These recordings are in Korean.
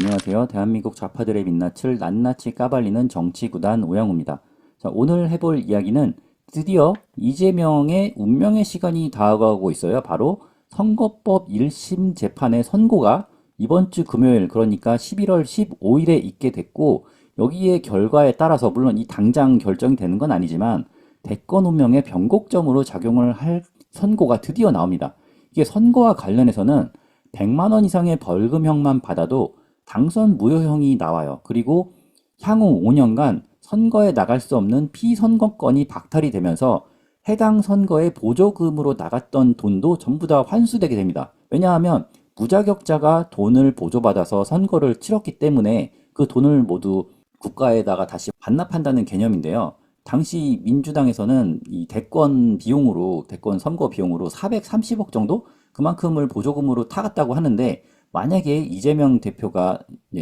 안녕하세요. 대한민국 좌파들의 민낯을 낱낱이 까발리는 정치구단 오영우입니다. 자, 오늘 해볼 이야기는 드디어 이재명의 운명의 시간이 다가오고 있어요. 바로 선거법 1심 재판의 선고가 이번 주 금요일, 그러니까 11월 15일에 있게 됐고, 여기에 결과에 따라서 물론 이 당장 결정이 되는 건 아니지만 대권 운명의 변곡점으로 작용을 할 선고가 드디어 나옵니다. 이게 선거와 관련해서는 100만 원 이상의 벌금형만 받아도 당선 무효형이 나와요. 그리고 향후 5년간 선거에 나갈 수 없는 피선거권이 박탈이 되면서 해당 선거에 보조금으로 나갔던 돈도 전부 다 환수되게 됩니다. 왜냐하면 무자격자가 돈을 보조받아서 선거를 치렀기 때문에 그 돈을 모두 국가에다가 다시 반납한다는 개념인데요. 당시 민주당에서는 이 대권 비용으로, 대권 선거 비용으로 430억 정도? 그만큼을 보조금으로 타갔다고 하는데, 만약에 이재명 대표가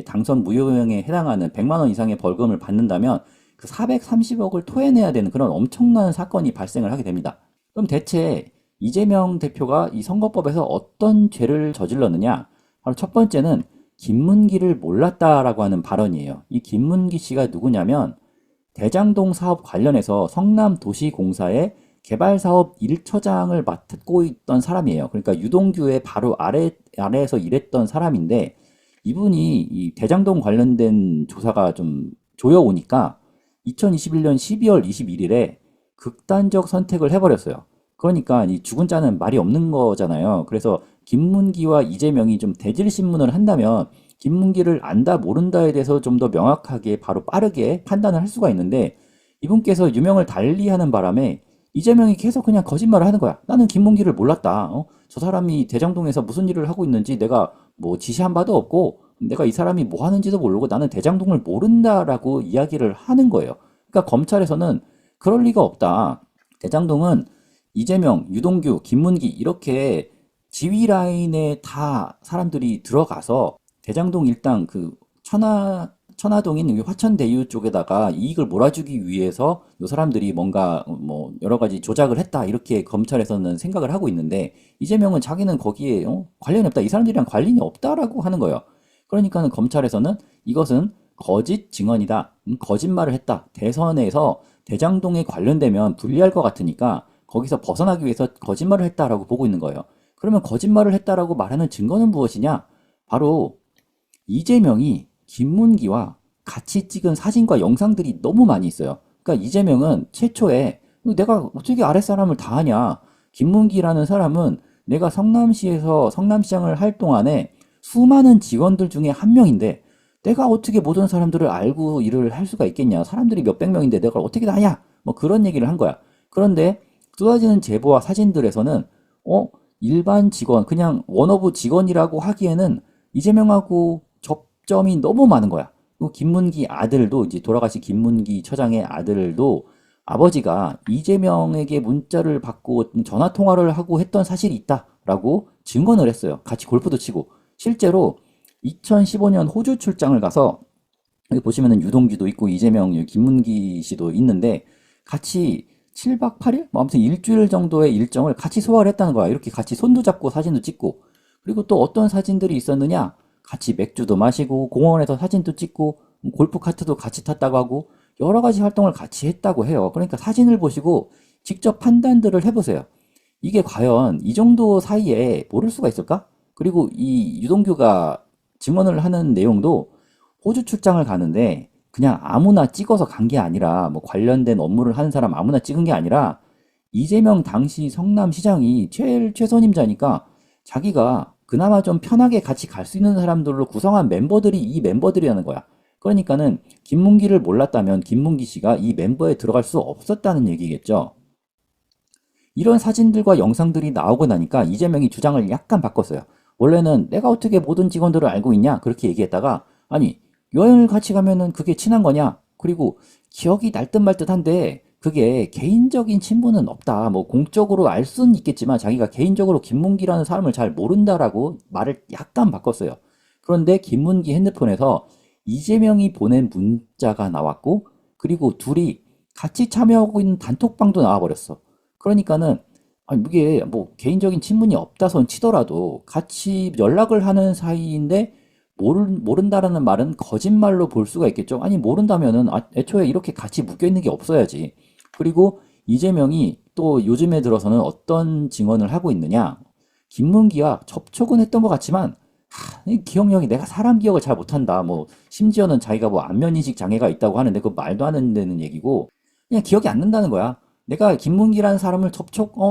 당선 무효형에 해당하는 100만 원 이상의 벌금을 받는다면 그 430억을 토해내야 되는 그런 엄청난 사건이 발생을 하게 됩니다. 그럼 대체 이재명 대표가 이 선거법에서 어떤 죄를 저질렀느냐? 바로 첫 번째는 김문기를 몰랐다라고 하는 발언이에요. 이 김문기 씨가 누구냐면 대장동 사업 관련해서 성남도시공사의 개발사업 1처장을 맡고 있던 사람이에요. 그러니까 유동규의 바로 아래에서 일했던 사람인데, 이분이 이 대장동 관련된 조사가 좀 조여오니까 2021년 12월 21일에 극단적 선택을 해버렸어요. 그러니까 이 죽은 자는 말이 없는 거잖아요. 그래서 김문기와 이재명이 좀 대질신문을 한다면 김문기를 안다 모른다에 대해서 좀 더 명확하게 바로 빠르게 판단을 할 수가 있는데, 이분께서 유명을 달리하는 바람에 이재명이 계속 그냥 거짓말을 하는 거야. 나는 김문기를 몰랐다. 저 사람이 대장동에서 무슨 일을 하고 있는지 내가 뭐 지시한 바도 없고 내가 이 사람이 뭐 하는지도 모르고 나는 대장동을 모른다라고 이야기를 하는 거예요. 그러니까 검찰에서는 그럴 리가 없다. 대장동은 이재명, 유동규, 김문기 이렇게 지휘 라인에 다 사람들이 들어가서 대장동 일당 그 천화동인 여기 화천대유 쪽에다가 이익을 몰아주기 위해서 이 사람들이 뭔가 뭐 여러 가지 조작을 했다 이렇게 검찰에서는 생각을 하고 있는데, 이재명은 자기는 거기에 관련이 없다, 이 사람들이랑 관련이 없다라고 하는 거예요. 그러니까는 검찰에서는 이것은 거짓 증언이다, 거짓말을 했다, 대선에서 대장동에 관련되면 불리할 것 같으니까 거기서 벗어나기 위해서 거짓말을 했다라고 보고 있는 거예요. 그러면 거짓말을 했다라고 말하는 증거는 무엇이냐? 바로 이재명이 김문기와 같이 찍은 사진과 영상들이 너무 많이 있어요. 그러니까 이재명은 최초에 내가 어떻게 아랫사람을 다 하냐? 김문기라는 사람은 내가 성남시에서 성남시장을 할 동안에 수많은 직원들 중에 한 명인데 내가 어떻게 모든 사람들을 알고 일을 할 수가 있겠냐? 사람들이 몇백 명인데 내가 어떻게 다 하냐? 뭐 그런 얘기를 한 거야. 그런데 쏟아지는 제보와 사진들에서는 일반 직원, 그냥 원어브 직원이라고 하기에는 이재명하고 접점이 너무 많은 거야. 그 김문기 아들도, 이제 돌아가신 김문기 처장의 아들도 아버지가 이재명에게 문자를 받고 전화 통화를 하고 했던 사실이 있다라고 증언을 했어요. 같이 골프도 치고. 실제로 2015년 호주 출장을 가서, 여기 보시면은 유동규도 있고 이재명, 김문기 씨도 있는데 같이 7박 8일? 뭐 아무튼 일주일 정도의 일정을 같이 소화를 했다는 거야. 이렇게 같이 손도 잡고 사진도 찍고. 그리고 또 어떤 사진들이 있었느냐? 같이 맥주도 마시고 공원에서 사진도 찍고 골프 카트도 같이 탔다고 하고 여러 가지 활동을 같이 했다고 해요. 그러니까 사진을 보시고 직접 판단들을 해보세요. 이게 과연 이 정도 사이에 모를 수가 있을까? 그리고 이 유동규가 증언을 하는 내용도 호주 출장을 가는데 그냥 아무나 찍어서 간 게 아니라, 뭐 관련된 업무를 하는 사람 아무나 찍은 게 아니라 이재명 당시 성남시장이 제일 최선임자니까 자기가 그나마 좀 편하게 같이 갈 수 있는 사람들로 구성한 멤버들이 이 멤버들이라는 거야. 그러니까는 김문기를 몰랐다면 김문기 씨가 이 멤버에 들어갈 수 없었다는 얘기겠죠. 이런 사진들과 영상들이 나오고 나니까 이재명이 주장을 약간 바꿨어요. 원래는 내가 어떻게 모든 직원들을 알고 있냐? 그렇게 얘기했다가, 아니, 여행을 같이 가면은 그게 친한 거냐? 그리고 기억이 날 듯 말 듯한데 그게 개인적인 친분은 없다. 뭐 공적으로 알 수는 있겠지만 자기가 개인적으로 김문기라는 사람을 잘 모른다라고 말을 약간 바꿨어요. 그런데 김문기 핸드폰에서 이재명이 보낸 문자가 나왔고, 그리고 둘이 같이 참여하고 있는 단톡방도 나와버렸어. 그러니까는 아니 이게 뭐 개인적인 친분이 없다선 치더라도 같이 연락을 하는 사이인데 모른다라는 말은 거짓말로 볼 수가 있겠죠. 아니, 모른다면은 애초에 이렇게 같이 묶여 있는 게 없어야지. 그리고 이재명이 또 요즘에 들어서는 어떤 증언을 하고 있느냐? 김문기와 접촉은 했던 것 같지만 이 기억력이 내가 사람 기억을 잘 못한다. 뭐 심지어는 자기가 뭐 안면인식 장애가 있다고 하는데 그 말도 안 되는 얘기고 그냥 기억이 안 난다는 거야. 내가 김문기라는 사람을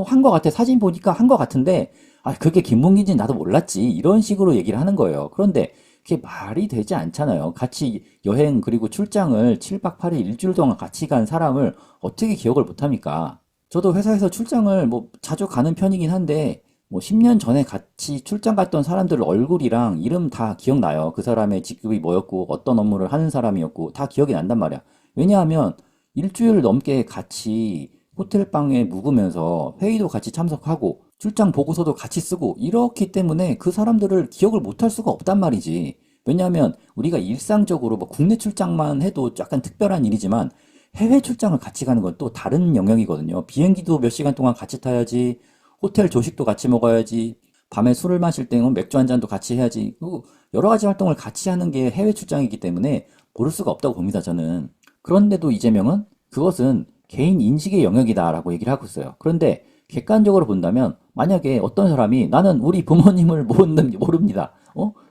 한 것 같아. 사진 보니까 한 것 같은데 그게 김문기인지 나도 몰랐지. 이런 식으로 얘기를 하는 거예요. 그런데 그게 말이 되지 않잖아요. 같이 여행 그리고 출장을 7박 8일 일주일 동안 같이 간 사람을 어떻게 기억을 못합니까? 저도 회사에서 출장을 뭐 자주 가는 편이긴 한데 뭐 10년 전에 같이 출장 갔던 사람들 얼굴이랑 이름 다 기억나요. 그 사람의 직급이 뭐였고 어떤 업무를 하는 사람이었고 다 기억이 난단 말이야. 왜냐하면 일주일 넘게 같이 호텔방에 묵으면서 회의도 같이 참석하고 출장 보고서도 같이 쓰고 이렇기 때문에 그 사람들을 기억을 못할 수가 없단 말이지. 왜냐하면 우리가 일상적으로 뭐 국내 출장만 해도 약간 특별한 일이지만 해외 출장을 같이 가는 건 또 다른 영역이거든요. 비행기도 몇 시간 동안 같이 타야지, 호텔 조식도 같이 먹어야지, 밤에 술을 마실 때는 맥주 한 잔도 같이 해야지. 그리고 여러 가지 활동을 같이 하는 게 해외 출장이기 때문에 모를 수가 없다고 봅니다, 저는. 그런데도 이재명은 그것은 개인 인식의 영역이다라고 얘기를 하고 있어요. 그런데 객관적으로 본다면 만약에 어떤 사람이 나는 우리 부모님을 모릅니다.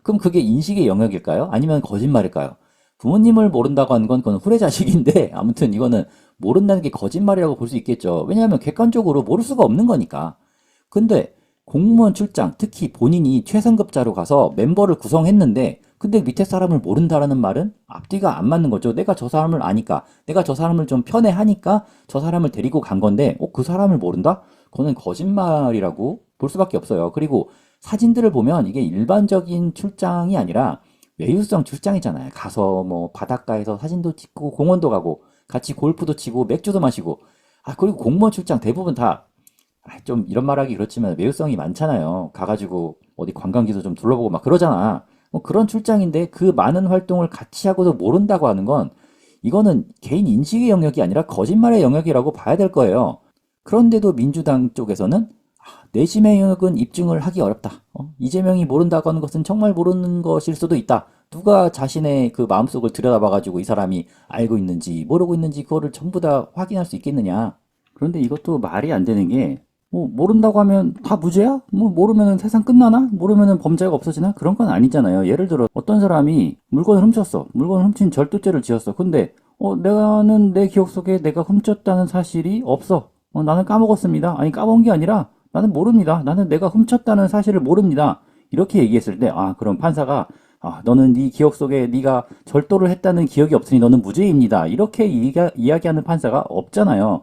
그럼 그게 인식의 영역일까요? 아니면 거짓말일까요? 부모님을 모른다고 하는 건 그건 후레자식인데 아무튼 이거는 모른다는 게 거짓말이라고 볼 수 있겠죠. 왜냐하면 객관적으로 모를 수가 없는 거니까. 근데 공무원 출장, 특히 본인이 최상급자로 가서 멤버를 구성했는데 근데 밑에 사람을 모른다라는 말은 앞뒤가 안 맞는 거죠. 내가 저 사람을 아니까, 내가 저 사람을 좀 편애하니까 저 사람을 데리고 간 건데, 그 사람을 모른다? 그거는 거짓말이라고 볼 수밖에 없어요. 그리고 사진들을 보면 이게 일반적인 출장이 아니라 외유성 출장이잖아요. 가서 뭐 바닷가에서 사진도 찍고 공원도 가고 같이 골프도 치고 맥주도 마시고 그리고 공무원 출장 대부분 다 좀 이런 말하기 그렇지만 외유성이 많잖아요. 가가지고 어디 관광지도 좀 둘러보고 막 그러잖아. 뭐 그런 출장인데 그 많은 활동을 같이 하고도 모른다고 하는 건 이거는 개인 인식의 영역이 아니라 거짓말의 영역이라고 봐야 될 거예요. 그런데도 민주당 쪽에서는 내심의 영역은 입증을 하기 어렵다. 이재명이 모른다고 하는 것은 정말 모르는 것일 수도 있다. 누가 자신의 그 마음속을 들여다봐가지고 이 사람이 알고 있는지 모르고 있는지 그거를 전부 다 확인할 수 있겠느냐. 그런데 이것도 말이 안 되는 게 모른다고 하면 다 무죄야? 모르면 세상 끝나나? 모르면 범죄가 없어지나? 그런 건 아니잖아요. 예를 들어 어떤 사람이 물건을 훔쳤어. 물건을 훔친 절도죄를 지었어. 근데 나는 내 기억 속에 내가 훔쳤다는 사실이 없어. 나는 까먹었습니다. 아니 까먹은 게 아니라 나는 모릅니다. 나는 내가 훔쳤다는 사실을 모릅니다. 이렇게 얘기했을 때 그럼 판사가 너는 네 기억 속에 네가 절도를 했다는 기억이 없으니 너는 무죄입니다. 이렇게 이야기하는 판사가 없잖아요.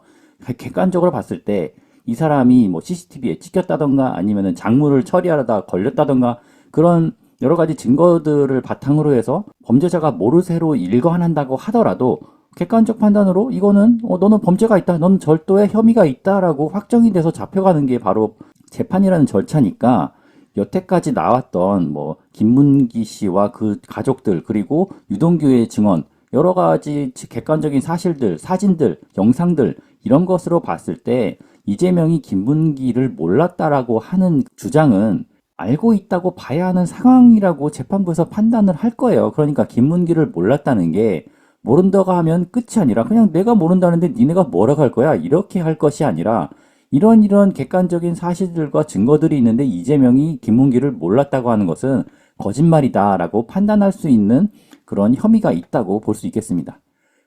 객관적으로 봤을 때 이 사람이 뭐 CCTV에 찍혔다던가 아니면은 작물을 처리하다 걸렸다던가 그런 여러 가지 증거들을 바탕으로 해서 범죄자가 모르쇠로 일관한다고 하더라도 객관적 판단으로 이거는 너는 범죄가 있다, 너는 절도에 혐의가 있다라고 확정이 돼서 잡혀가는 게 바로 재판이라는 절차니까 여태까지 나왔던 뭐 김문기 씨와 그 가족들 그리고 유동규의 증언 여러 가지 객관적인 사실들, 사진들, 영상들 이런 것으로 봤을 때 이재명이 김문기를 몰랐다라고 하는 주장은 알고 있다고 봐야 하는 상황이라고 재판부에서 판단을 할 거예요. 그러니까 김문기를 몰랐다는 게 모른다고 하면 끝이 아니라 그냥 내가 모른다는데 니네가 뭐라고 할 거야? 이렇게 할 것이 아니라 이런 객관적인 사실들과 증거들이 있는데 이재명이 김문기를 몰랐다고 하는 것은 거짓말이다라고 판단할 수 있는 그런 혐의가 있다고 볼 수 있겠습니다.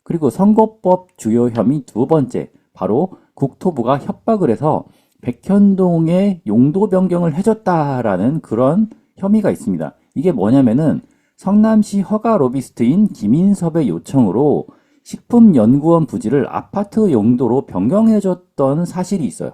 그리고 선거법 주요 혐의 두 번째, 바로 국토부가 협박을 해서 백현동의 용도 변경을 해줬다라는 그런 혐의가 있습니다. 이게 뭐냐면은 성남시 허가 로비스트인 김인섭의 요청으로 식품연구원 부지를 아파트 용도로 변경해줬던 사실이 있어요.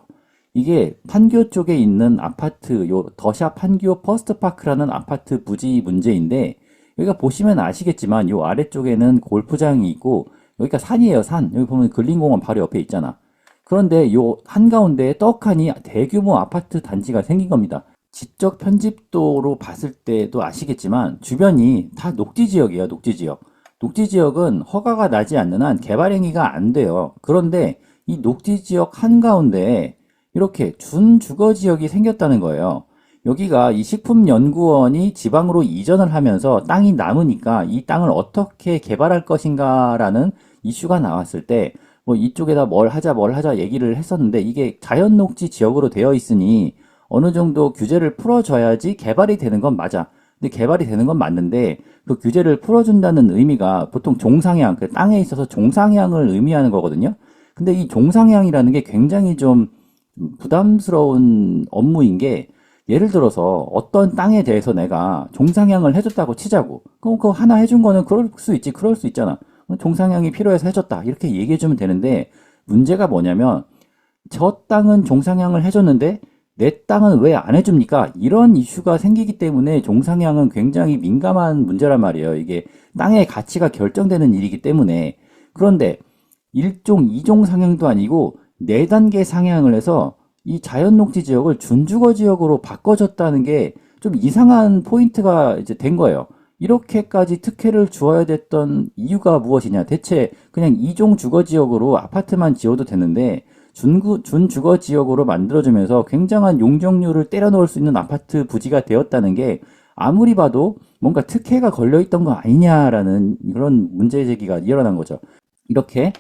이게 판교 쪽에 있는 아파트, 더샵 판교 퍼스트파크라는 아파트 부지 문제인데 여기가 보시면 아시겠지만 요 아래쪽에는 골프장이 있고 여기가 산이에요, 산. 여기 보면 근린공원 바로 옆에 있잖아. 그런데 요 한가운데에 떡하니 대규모 아파트 단지가 생긴 겁니다. 지적 편집도로 봤을 때도 아시겠지만 주변이 다 녹지 지역이에요, 녹지 지역. 녹지 지역은 허가가 나지 않는 한 개발 행위가 안 돼요. 그런데 이 녹지 지역 한가운데에 이렇게 준주거 지역이 생겼다는 거예요. 여기가 이 식품연구원이 지방으로 이전을 하면서 땅이 남으니까 이 땅을 어떻게 개발할 것인가라는 이슈가 나왔을 때 뭐 이쪽에다 뭘 하자 얘기를 했었는데 이게 자연녹지 지역으로 되어 있으니 어느 정도 규제를 풀어줘야지 개발이 되는 건 맞아. 근데 개발이 되는 건 맞는데 그 규제를 풀어준다는 의미가 보통 종상향, 그 땅에 있어서 종상향을 의미하는 거거든요. 근데 이 종상향이라는 게 굉장히 좀 부담스러운 업무인 게 예를 들어서 어떤 땅에 대해서 내가 종상향을 해줬다고 치자고. 그럼 그거 하나 해준 거는 그럴 수 있지, 그럴 수 있잖아. 종상향이 필요해서 해줬다. 이렇게 얘기해주면 되는데 문제가 뭐냐면 저 땅은 종상향을 해줬는데 내 땅은 왜 안 해줍니까? 이런 이슈가 생기기 때문에 종상향은 굉장히 민감한 문제란 말이에요. 이게 땅의 가치가 결정되는 일이기 때문에. 그런데 1종, 2종 상향도 아니고 4단계 상향을 해서 이 자연녹지 지역을 준주거 지역으로 바꿔줬다는 게 좀 이상한 포인트가 이제 된 거예요. 이렇게까지 특혜를 주어야 됐던 이유가 무엇이냐? 대체 그냥 2종 주거 지역으로 아파트만 지어도 되는데 준주거 지역으로 만들어주면서 굉장한 용적률을 때려 넣을 수 있는 아파트 부지가 되었다는 게 아무리 봐도 뭔가 특혜가 걸려 있던 거 아니냐라는 그런 문제 제기가 일어난 거죠. 이렇게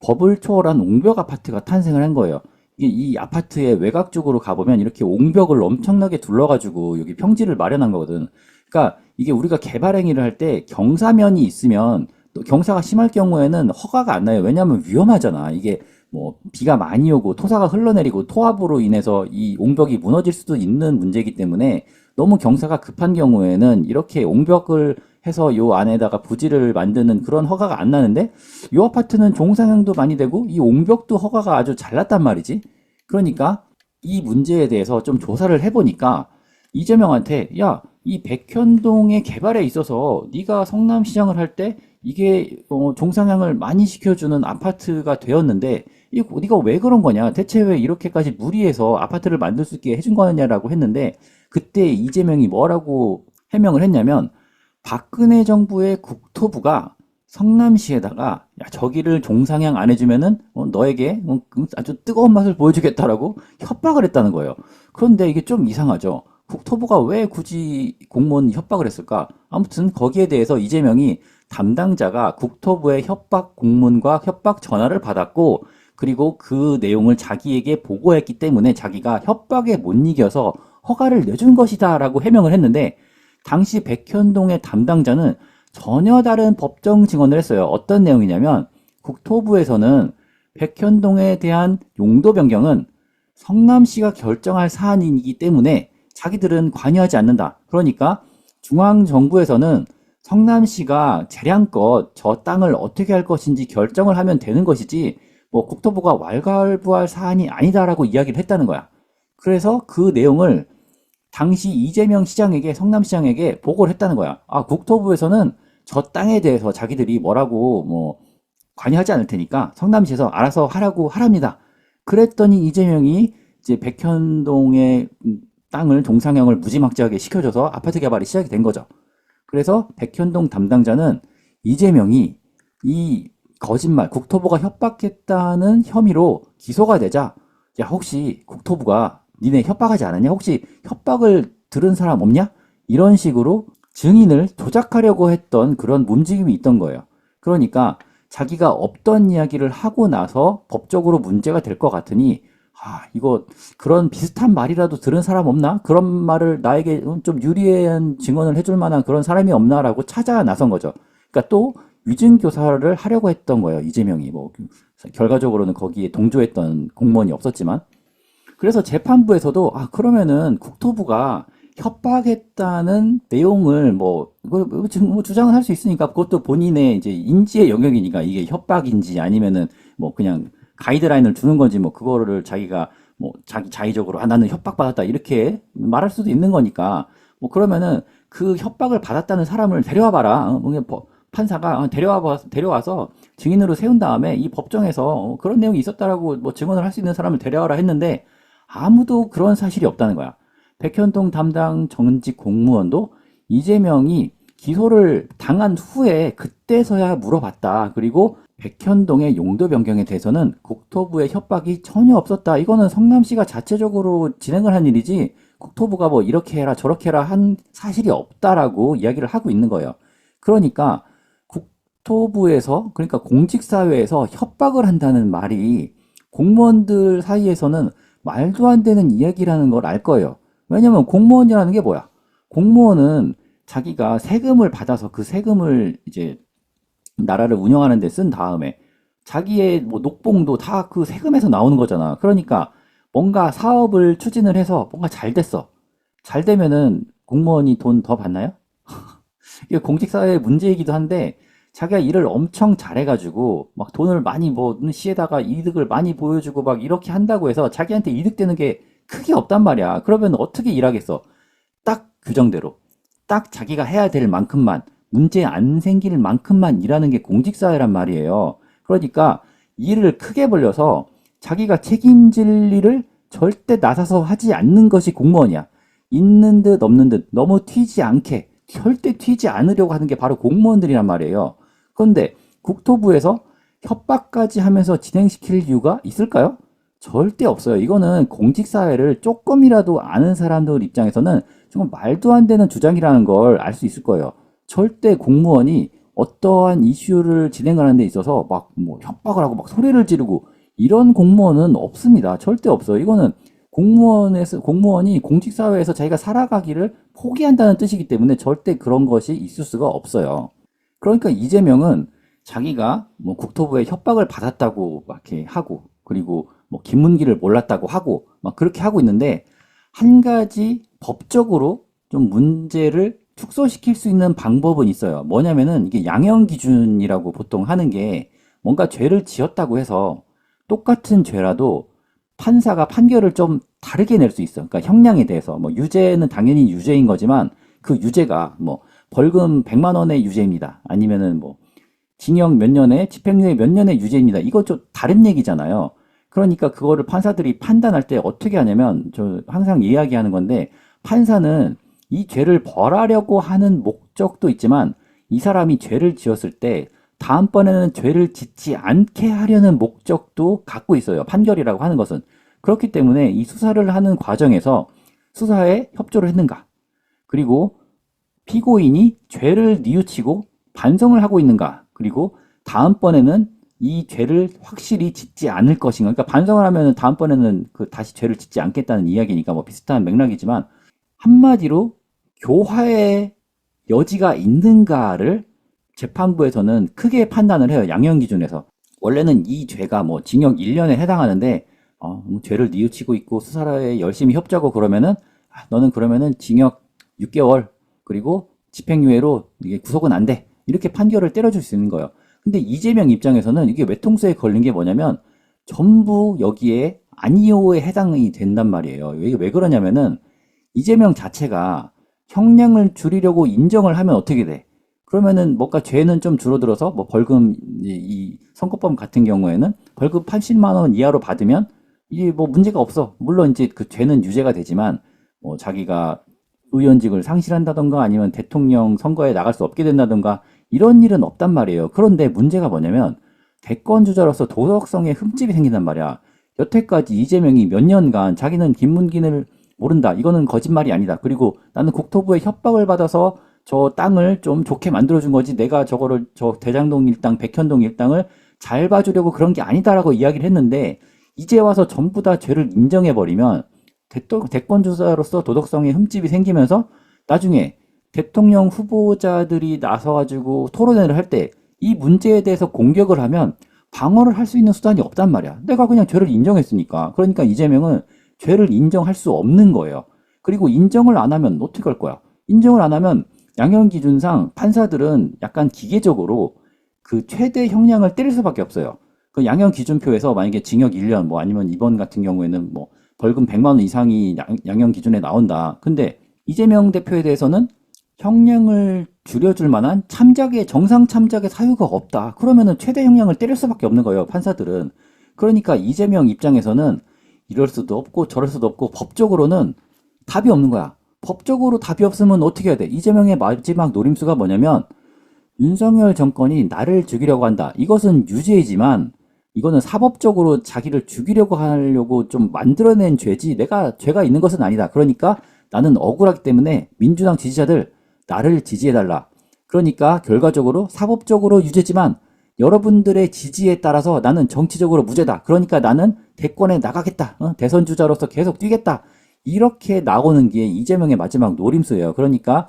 법을 초월한 옹벽 아파트가 탄생을 한 거예요. 이 아파트의 외곽 쪽으로 가보면 이렇게 옹벽을 엄청나게 둘러가지고 여기 평지를 마련한 거거든. 그러니까 이게 우리가 개발 행위를 할 때 경사면이 있으면 또 경사가 심할 경우에는 허가가 안 나요. 왜냐하면 위험하잖아. 이게 뭐 비가 많이 오고 토사가 흘러내리고 토합으로 인해서 이 옹벽이 무너질 수도 있는 문제이기 때문에 너무 경사가 급한 경우에는 이렇게 옹벽을 해서 요 안에다가 부지를 만드는 그런 허가가 안 나는데 요 아파트는 종상향도 많이 되고 이 옹벽도 허가가 아주 잘 났단 말이지. 그러니까 이 문제에 대해서 좀 조사를 해보니까 이재명한테 야, 이 백현동의 개발에 있어서 네가 성남시장을 할 때 이게 종상향을 많이 시켜주는 아파트가 되었는데 네가 왜 그런 거냐? 대체 왜 이렇게까지 무리해서 아파트를 만들 수 있게 해준 거냐라고 했는데 그때 이재명이 뭐라고 해명을 했냐면 박근혜 정부의 국토부가 성남시에다가 야, 저기를 종상향 안 해주면은 너에게 아주 뜨거운 맛을 보여주겠다라고 협박을 했다는 거예요. 그런데 이게 좀 이상하죠. 국토부가 왜 굳이 공무원 협박을 했을까? 아무튼 거기에 대해서 이재명이 담당자가 국토부의 협박 공문과 협박 전화를 받았고 그리고 그 내용을 자기에게 보고했기 때문에 자기가 협박에 못 이겨서 허가를 내준 것이다라고 해명을 했는데 당시 백현동의 담당자는 전혀 다른 법정 증언을 했어요. 어떤 내용이냐면 국토부에서는 백현동에 대한 용도 변경은 성남시가 결정할 사안이기 때문에 자기들은 관여하지 않는다. 그러니까 중앙정부에서는 성남시가 재량껏 저 땅을 어떻게 할 것인지 결정을 하면 되는 것이지 뭐 국토부가 왈가왈부할 사안이 아니다라고 이야기를 했다는 거야. 그래서 그 내용을 당시 이재명 시장에게 성남시장에게 보고를 했다는 거야. 아, 국토부에서는 저 땅에 대해서 자기들이 뭐라고 뭐 관여하지 않을 테니까 성남시에서 알아서 하라고 하랍니다. 그랬더니 이재명이 이제 백현동의 땅을 종상향을 무지막지하게 시켜줘서 아파트 개발이 시작이 된 거죠. 그래서 백현동 담당자는 이재명이 이 거짓말, 국토부가 협박했다는 혐의로 기소가 되자 야, 혹시 국토부가 니네 협박하지 않았냐? 혹시 협박을 들은 사람 없냐? 이런 식으로 증인을 조작하려고 했던 그런 움직임이 있던 거예요. 그러니까 자기가 없던 이야기를 하고 나서 법적으로 문제가 될 것 같으니 이거 그런 비슷한 말이라도 들은 사람 없나? 그런 말을 나에게 좀 유리한 증언을 해줄 만한 그런 사람이 없나라고 찾아 나선 거죠. 그러니까 또 위증교사를 하려고 했던 거예요. 이재명이 뭐 결과적으로는 거기에 동조했던 공무원이 없었지만 그래서 재판부에서도 그러면은 국토부가 협박했다는 내용을 뭐 주장을 할 수 있으니까 그것도 본인의 이제 인지의 영역이니까 이게 협박인지 아니면은 뭐 그냥 가이드라인을 주는 건지 뭐 그거를 자기가 뭐 자기 자의적으로 나는 협박받았다 이렇게 말할 수도 있는 거니까 뭐 그러면은 그 협박을 받았다는 사람을 데려와 봐라. 판사가 데려와서 증인으로 세운 다음에 이 법정에서 그런 내용이 있었다라고 뭐 증언을 할 수 있는 사람을 데려와라 했는데 아무도 그런 사실이 없다는 거야. 백현동 담당 전직 공무원도 이재명이 기소를 당한 후에 그때서야 물어봤다. 그리고 백현동의 용도 변경에 대해서는 국토부의 협박이 전혀 없었다. 이거는 성남시가 자체적으로 진행을 한 일이지 국토부가 뭐 이렇게 해라 저렇게 해라 한 사실이 없다라고 이야기를 하고 있는 거예요. 그러니까 국토부에서 그러니까 공직사회에서 협박을 한다는 말이 공무원들 사이에서는 말도 안 되는 이야기라는 걸 알 거예요. 왜냐면 공무원이라는 게 뭐야? 공무원은 자기가 세금을 받아서 그 세금을 이제 나라를 운영하는 데 쓴 다음에 자기의 뭐 녹봉도 다 그 세금에서 나오는 거잖아. 그러니까 뭔가 사업을 추진을 해서 뭔가 잘 됐어. 잘 되면은 공무원이 돈 더 받나요? 이게 공직사회의 문제이기도 한데 자기가 일을 엄청 잘해가지고 막 돈을 많이 뭐 시에다가 이득을 많이 보여주고 막 이렇게 한다고 해서 자기한테 이득되는 게 크게 없단 말이야. 그러면 어떻게 일하겠어? 딱 규정대로 딱 자기가 해야 될 만큼만 문제 안 생길 만큼만 일하는 게 공직사회란 말이에요. 그러니까 일을 크게 벌려서 자기가 책임질 일을 절대 나서서 하지 않는 것이 공무원이야. 있는 듯 없는 듯 너무 튀지 않게 절대 튀지 않으려고 하는 게 바로 공무원들이란 말이에요. 그런데 국토부에서 협박까지 하면서 진행시킬 이유가 있을까요? 절대 없어요. 이거는 공직사회를 조금이라도 아는 사람들 입장에서는 정말 말도 안 되는 주장이라는 걸 알 수 있을 거예요. 절대 공무원이 어떠한 이슈를 진행하는 데 있어서 막 뭐 협박을 하고 막 소리를 지르고 이런 공무원은 없습니다. 절대 없어요. 이거는 공무원이 공직사회에서 자기가 살아가기를 포기한다는 뜻이기 때문에 절대 그런 것이 있을 수가 없어요. 그러니까 이재명은 자기가 뭐 국토부에 협박을 받았다고 막 이렇게 하고 그리고 뭐 김문기를 몰랐다고 하고 막 그렇게 하고 있는데 한 가지 법적으로 좀 문제를 축소시킬 수 있는 방법은 있어요. 뭐냐면은 이게 양형 기준이라고 보통 하는 게 뭔가 죄를 지었다고 해서 똑같은 죄라도 판사가 판결을 좀 다르게 낼 수 있어. 그러니까 형량에 대해서 뭐 유죄는 당연히 유죄인 거지만 그 유죄가 뭐 벌금 100만 원의 유죄입니다. 아니면은 뭐 징역 몇 년에 집행유예 몇 년의 유죄입니다. 이거 좀 다른 얘기잖아요. 그러니까 그거를 판사들이 판단할 때 어떻게 하냐면 저 항상 이야기하는 건데 판사는 이 죄를 벌하려고 하는 목적도 있지만 이 사람이 죄를 지었을 때 다음번에는 죄를 짓지 않게 하려는 목적도 갖고 있어요. 판결이라고 하는 것은. 그렇기 때문에 이 수사를 하는 과정에서 수사에 협조를 했는가? 그리고 피고인이 죄를 뉘우치고 반성을 하고 있는가? 그리고 다음번에는 이 죄를 확실히 짓지 않을 것인가? 그러니까 반성을 하면 다음번에는 그 다시 죄를 짓지 않겠다는 이야기니까 뭐 비슷한 맥락이지만 한마디로 교화의 여지가 있는가를 재판부에서는 크게 판단을 해요. 양형 기준에서. 원래는 이 죄가 뭐 징역 1년에 해당하는데 뭐 죄를 뉘우치고 있고 수사에 열심히 협조하고 그러면은 너는 그러면은 징역 6개월 그리고 집행유예로 이게 구속은 안 돼. 이렇게 판결을 때려줄 수 있는 거예요. 근데 이재명 입장에서는 이게 외통수에 걸린 게 뭐냐면 전부 여기에 아니오에 해당이 된단 말이에요. 이게 왜 그러냐면은 이재명 자체가 형량을 줄이려고 인정을 하면 어떻게 돼? 그러면은 뭔가 죄는 좀 줄어들어서 뭐 벌금 이 선거법 같은 경우에는 벌금 80만 원 이하로 받으면 이게 뭐 문제가 없어. 물론 이제 그 죄는 유죄가 되지만 뭐 자기가 의원직을 상실한다던가 아니면 대통령 선거에 나갈 수 없게 된다던가 이런 일은 없단 말이에요. 그런데 문제가 뭐냐면 대권 주자로서 도덕성에 흠집이 생긴단 말이야. 여태까지 이재명이 몇 년간 자기는 김문기를 모른다. 이거는 거짓말이 아니다. 그리고 나는 국토부의 협박을 받아서 저 땅을 좀 좋게 만들어준 거지. 내가 저거를 저 대장동 일당, 백현동 일당을 잘 봐주려고 그런 게 아니다라고 이야기를 했는데 이제 와서 전부 다 죄를 인정해버리면 대권 주자로서 도덕성에 흠집이 생기면서 나중에 대통령 후보자들이 나서가지고 토론회를 할 때 이 문제에 대해서 공격을 하면 방어를 할 수 있는 수단이 없단 말이야. 내가 그냥 죄를 인정했으니까. 그러니까 이재명은 죄를 인정할 수 없는 거예요. 그리고 인정을 안 하면 어떻게 할 거야? 인정을 안 하면 양형 기준상 판사들은 약간 기계적으로 그 최대 형량을 때릴 수밖에 없어요. 그 양형 기준표에서 만약에 징역 1년 뭐 아니면 이번 같은 경우에는 뭐 벌금 100만 원 이상이 양형 기준에 나온다. 근데 이재명 대표에 대해서는 형량을 줄여줄 만한 정상 참작의 사유가 없다. 그러면은 최대 형량을 때릴 수밖에 없는 거예요, 판사들은. 그러니까 이재명 입장에서는 이럴 수도 없고 저럴 수도 없고 법적으로는 답이 없는 거야. 법적으로 답이 없으면 어떻게 해야 돼? 이재명의 마지막 노림수가 뭐냐면 윤석열 정권이 나를 죽이려고 한다. 이것은 유죄이지만 이거는 사법적으로 자기를 죽이려고 하려고 좀 만들어낸 죄지 내가 죄가 있는 것은 아니다. 그러니까 나는 억울하기 때문에 민주당 지지자들 나를 지지해달라. 그러니까 결과적으로 사법적으로 유죄지만 여러분들의 지지에 따라서 나는 정치적으로 무죄다. 그러니까 나는 대권에 나가겠다. 대선 주자로서 계속 뛰겠다. 이렇게 나오는 게 이재명의 마지막 노림수예요. 그러니까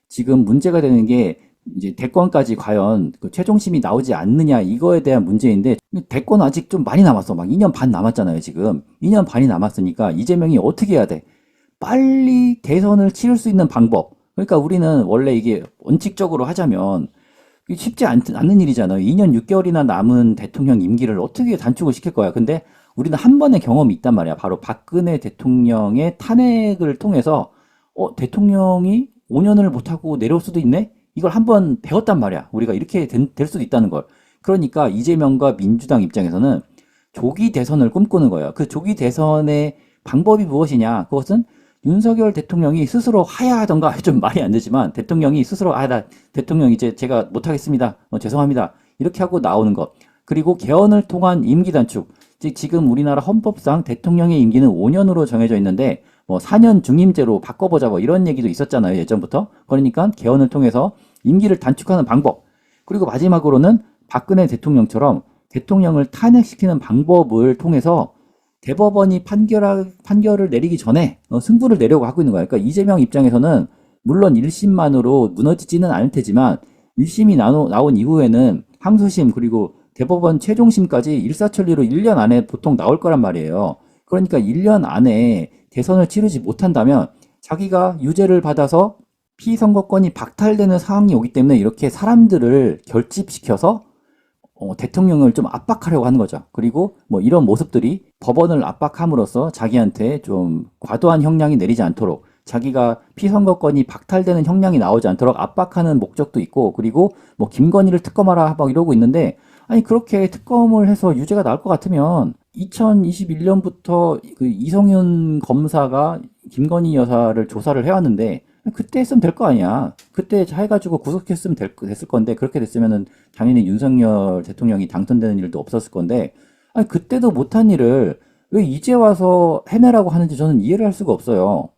지금 문제가 되는 게 이제 대권까지 과연 그 최종심이 나오지 않느냐 이거에 대한 문제인데 대권 아직 좀 많이 남았어. 막 2년 반 남았잖아요, 지금. 2년 반이 남았으니까 이재명이 어떻게 해야 돼? 빨리 대선을 치를 수 있는 방법. 그러니까 우리는 원래 이게 원칙적으로 하자면 쉽지 않는 일이잖아요. 2년 6개월이나 남은 대통령 임기를 어떻게 단축을 시킬 거야. 근데 우리는 한 번의 경험이 있단 말이야. 바로 박근혜 대통령의 탄핵을 통해서 대통령이 5년을 못하고 내려올 수도 있네? 이걸 한 번 배웠단 말이야. 우리가 이렇게 될 수도 있다는 걸. 그러니까 이재명과 민주당 입장에서는 조기 대선을 꿈꾸는 거예요. 그 조기 대선의 방법이 무엇이냐? 그것은 윤석열 대통령이 스스로 하야하던가 좀 말이 안 되지만 대통령이 스스로 나 대통령 이제 제가 못하겠습니다. 죄송합니다. 이렇게 하고 나오는 것. 그리고 개헌을 통한 임기 단축. 즉 지금 우리나라 헌법상 대통령의 임기는 5년으로 정해져 있는데 뭐 4년 중임제로 바꿔보자 뭐 이런 얘기도 있었잖아요. 예전부터. 그러니까 개헌을 통해서 임기를 단축하는 방법. 그리고 마지막으로는 박근혜 대통령처럼 대통령을 탄핵시키는 방법을 통해서 대법원이 판결을 내리기 전에 승부를 내려고 하고 있는 거야. 그러니까 이재명 입장에서는 물론 1심만으로 무너지지는 않을 테지만 1심이 나온 이후에는 항소심 그리고 대법원 최종심까지 일사천리로 1년 안에 보통 나올 거란 말이에요. 그러니까 1년 안에 대선을 치르지 못한다면 자기가 유죄를 받아서 피선거권이 박탈되는 상황이 오기 때문에 이렇게 사람들을 결집시켜서 대통령을 좀 압박하려고 하는 거죠. 그리고 뭐 이런 모습들이 법원을 압박함으로써 자기한테 좀 과도한 형량이 내리지 않도록 자기가 피선거권이 박탈되는 형량이 나오지 않도록 압박하는 목적도 있고 그리고 뭐 김건희를 특검하라 막 이러고 있는데 아니 그렇게 특검을 해서 유죄가 나올 것 같으면 2021년부터 그 이성윤 검사가 김건희 여사를 조사를 해왔는데 그때 했으면 될 거 아니야. 그때 해가지고 구속했으면 됐을 건데 그렇게 됐으면은 당연히 윤석열 대통령이 당선되는 일도 없었을 건데 아니 그때도 못한 일을 왜 이제 와서 해내라고 하는지 저는 이해를 할 수가 없어요.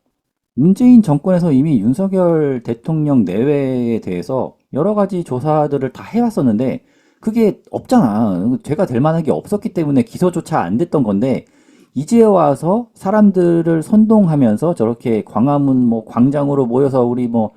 문재인 정권에서 이미 윤석열 대통령 내외에 대해서 여러 가지 조사들을 다 해왔었는데 그게 없잖아. 죄가 될 만한 게 없었기 때문에 기소조차 안 됐던 건데 이제 와서 사람들을 선동하면서 저렇게 광화문 뭐 광장으로 모여서 우리 뭐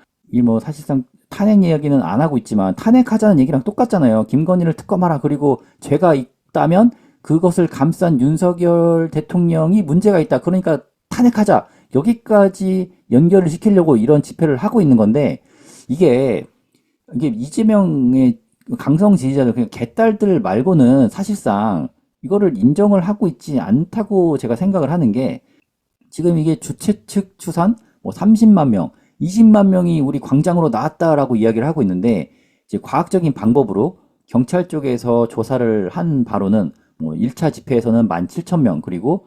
사실상 탄핵 이야기는 안 하고 있지만 탄핵하자는 얘기랑 똑같잖아요. 김건희를 특검하라. 그리고 죄가 있다면 그것을 감싼 윤석열 대통령이 문제가 있다. 그러니까 탄핵하자. 여기까지 연결을 시키려고 이런 집회를 하고 있는 건데 이게 이재명의 강성 지지자들 그냥 개딸들 말고는 사실상 이거를 인정을 하고 있지 않다고 제가 생각을 하는 게 지금 이게 주최 측 추산 뭐 30만 명, 20만 명이 우리 광장으로 나왔다라고 이야기를 하고 있는데 이제 과학적인 방법으로 경찰 쪽에서 조사를 한 바로는 뭐 1차 집회에서는 17,000명 그리고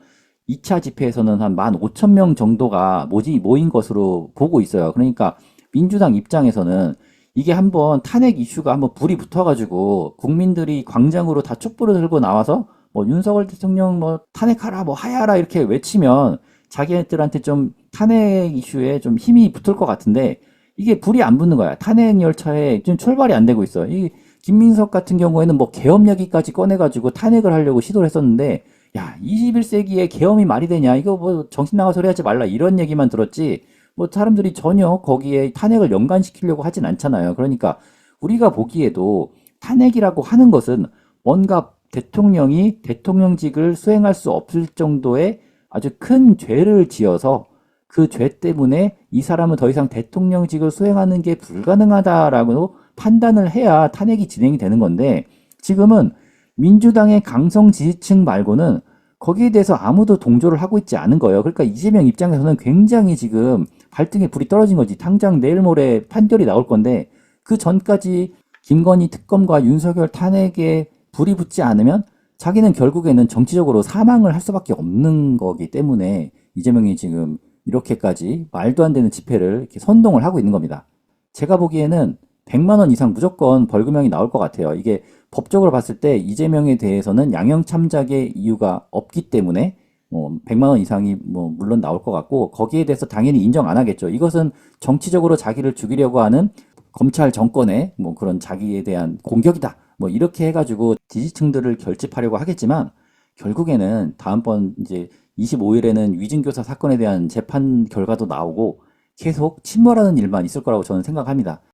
2차 집회에서는 한 15,000명 정도가 모인 것으로 보고 있어요. 그러니까 민주당 입장에서는 이게 한번 탄핵 이슈가 한번 불이 붙어가지고 국민들이 광장으로 다 촛불을 들고 나와서 뭐 윤석열 대통령 뭐 탄핵하라 뭐 하야라 이렇게 외치면 자기네들한테 좀 탄핵 이슈에 좀 힘이 붙을 것 같은데 이게 불이 안 붙는 거야. 탄핵 열차에 지금 출발이 안 되고 있어. 이 김민석 같은 경우에는 뭐 계엄 얘기까지 꺼내가지고 탄핵을 하려고 시도를 했었는데 야 21세기에 계엄이 말이 되냐 이거 뭐 정신 나간 소리 하지 말라 이런 얘기만 들었지 뭐 사람들이 전혀 거기에 탄핵을 연관시키려고 하진 않잖아요. 그러니까 우리가 보기에도 탄핵이라고 하는 것은 뭔가 대통령이 대통령직을 수행할 수 없을 정도의 아주 큰 죄를 지어서 그 죄 때문에 이 사람은 더 이상 대통령직을 수행하는 게 불가능하다라고 판단을 해야 탄핵이 진행이 되는 건데 지금은 민주당의 강성 지지층 말고는 거기에 대해서 아무도 동조를 하고 있지 않은 거예요. 그러니까 이재명 입장에서는 굉장히 지금 발등에 불이 떨어진 거지. 당장 내일 모레 판결이 나올 건데 그 전까지 김건희 특검과 윤석열 탄핵에 불이 붙지 않으면 자기는 결국에는 정치적으로 사망을 할 수밖에 없는 거기 때문에 이재명이 지금 이렇게까지 말도 안 되는 집회를 이렇게 선동을 하고 있는 겁니다. 제가 보기에는 100만 원 이상 무조건 벌금형이 나올 것 같아요. 이게 법적으로 봤을 때 이재명에 대해서는 양형 참작의 이유가 없기 때문에 뭐 100만 원 이상이 뭐 물론 나올 것 같고 거기에 대해서 당연히 인정 안 하겠죠. 이것은 정치적으로 자기를 죽이려고 하는 검찰 정권의 뭐 그런 자기에 대한 공격이다. 뭐 이렇게 해가지고 지지층들을 결집하려고 하겠지만 결국에는 다음번 이제 25일에는 위증교사 사건에 대한 재판 결과도 나오고 계속 침몰하는 일만 있을 거라고 저는 생각합니다.